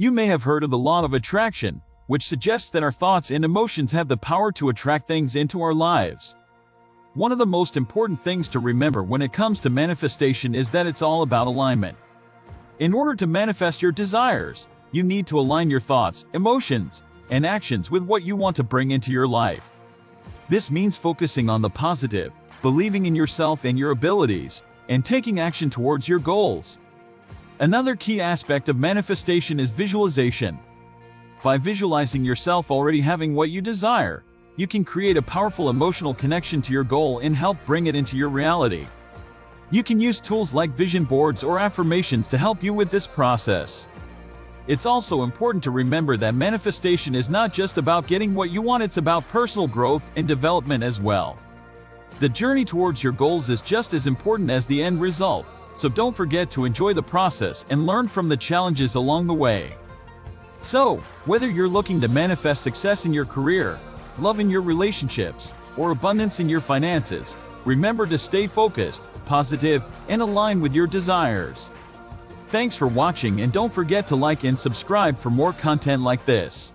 You may have heard of the law of attraction, which suggests that our thoughts and emotions have the power to attract things into our lives. One of the most important things to remember when it comes to manifestation is that it's all about alignment. In order to manifest your desires, you need to align your thoughts, emotions, and actions with what you want to bring into your life. This means focusing on the positive, believing in yourself and your abilities, and taking action towards your goals. Another key aspect of manifestation is visualization. By visualizing yourself already having what you desire, you can create a powerful emotional connection to your goal and help bring it into your reality. You can use tools like vision boards or affirmations to help you with this process. It's also important to remember that manifestation is not just about getting what you want, it's about personal growth and development as well. The journey towards your goals is just as important as the end result, so don't forget to enjoy the process and learn from the challenges along the way. So, whether you're looking to manifest success in your career, love in your relationships, or abundance in your finances, remember to stay focused, positive, and aligned with your desires. Thanks for watching, and don't forget to like and subscribe for more content like this.